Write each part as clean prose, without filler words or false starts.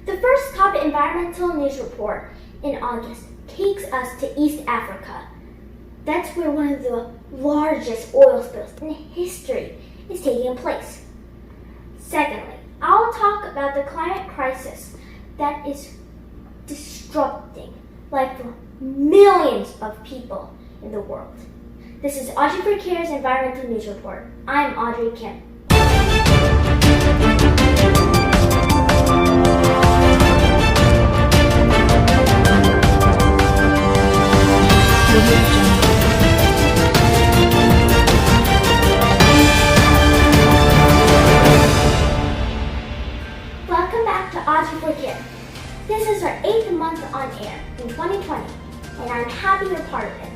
The first top environmental news report in August takes us to East Africa. That's where one of the largest oil spills in history is taking place. Secondly, I'll talk about the climate crisis that is disrupting life for millions of people in the world. This is AUDREY4CARE's Environmental News Report. I'm Audrey Kim. Welcome back to AUDREY4CARE. This is our 8th month on air in 2020, and I'm happy you're part of it.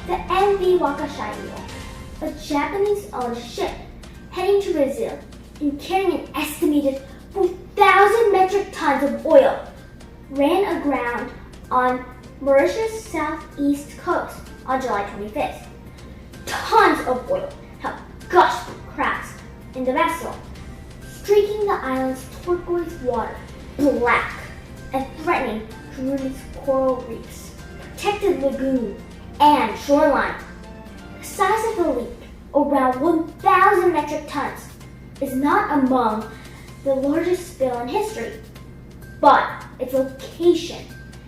The MV Wakashaiyo, a Japanese-owned ship heading to Brazil and carrying an estimated 4,000 metric tons of oil, ran aground on Mauritius' southeast coast on July 25th. Tons of oil have gushed from cracks in the vessel, streaking the island's turquoise water black and threatening to ruin its coral reefs, protected lagoon, and shoreline. The size of the leak, around 1,000 metric tons, is not among the largest spill in history, but its location,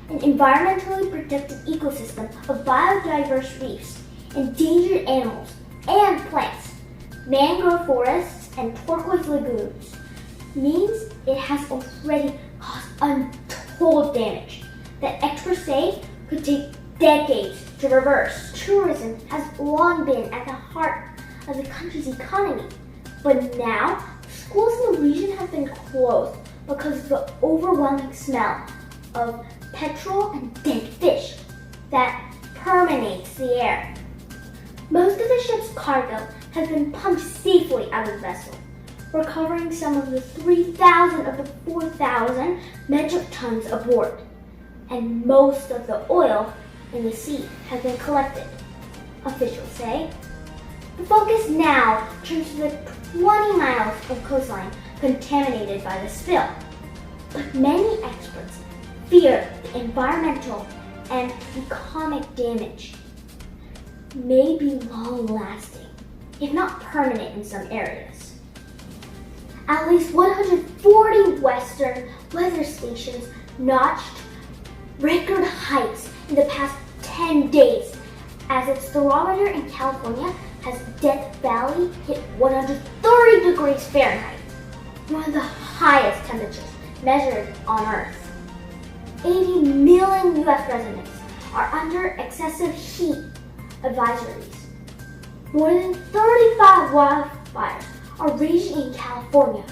an environmentally protected ecosystem of biodiverse reefs, endangered animals and plants, mangrove forests, and turquoise lagoons, means it has already caused untold damage that experts say could take decades to reverse. Tourism has long been at the heart of the country's economy, but now schools in the region have been closed because of the overwhelming smell of petrol and dead fish that permeates the air. Most of the ship's cargo has been pumped safely out of the vessel, recovering some of the 3,000 of the 4,000 metric tons aboard, and most of the oil in the sea has been collected, officials say. The focus now turns to the 20 miles of coastline contaminated by the spill, but many experts fear the environmental and economic damage may be long-lasting, if not permanent in some areas. At least 140 Western weather stations notched record heights in the past 10 days as its thermometer in California has Death Valley hit 130 degrees Fahrenheit, one of the highest temperatures measured on Earth. 80 million U.S. residents are under excessive heat advisories. More than 35 wildfires are raging in California,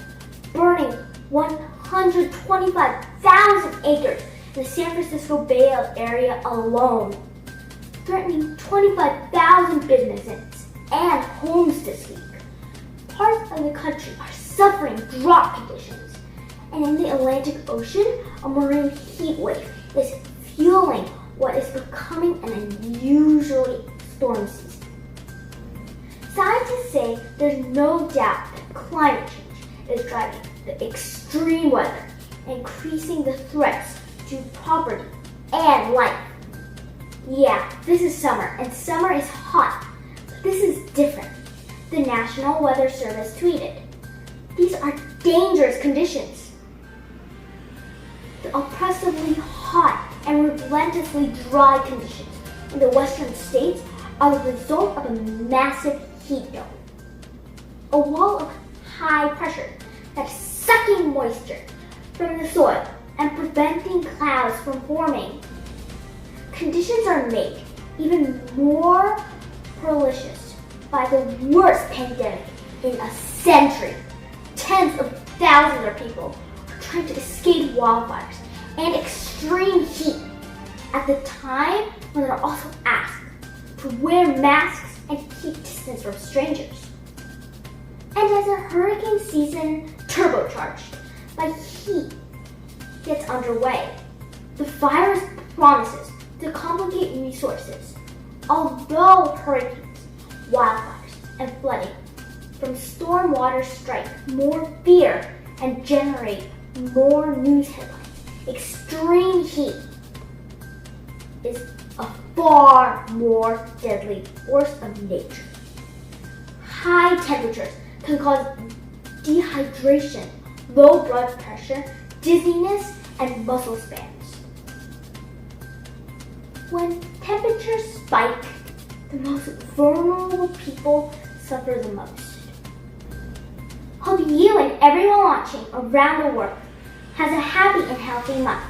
burning 125,000 acres in the San Francisco Bay Area alone, threatening 25,000 businesses and homes this week. Parts of the country are suffering drought conditions, and in the Atlantic Ocean, a marine heat wave is fueling what is becoming an unusually stormy season. Scientists say there's no doubt that climate change is driving the extreme weather, increasing the threats to property and life. Yeah, this is summer, and summer is hot, but this is different. The National Weather Service tweeted, "These are dangerous conditions. The oppressively hot and relentlessly dry conditions in the western states are the result of a massive heat dome, a wall of high pressure that's sucking moisture from the soil and preventing clouds from forming. Conditions are made even more pernicious by the worst pandemic in a century. Tens of thousands of people are trying to escape wildfires and extreme heat at the time when they're also asked to wear masks and keep distance from strangers." And as the hurricane season turbocharged by heat gets underway, the virus promises to complicate resources. Although hurricanes, wildfires, and flooding from storm water strike more fear and generate more news headlines. Extreme heat is a far more deadly force of nature. High temperatures can cause dehydration, low blood pressure, dizziness, and muscle spasms. When temperatures spike, the most vulnerable people suffer the most. Hope you and everyone watching around the world has a happy and healthy month.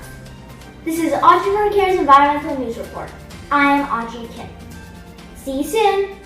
This is AUDREY4CARE's Environmental News Report. I am Audrey Kim. See you soon!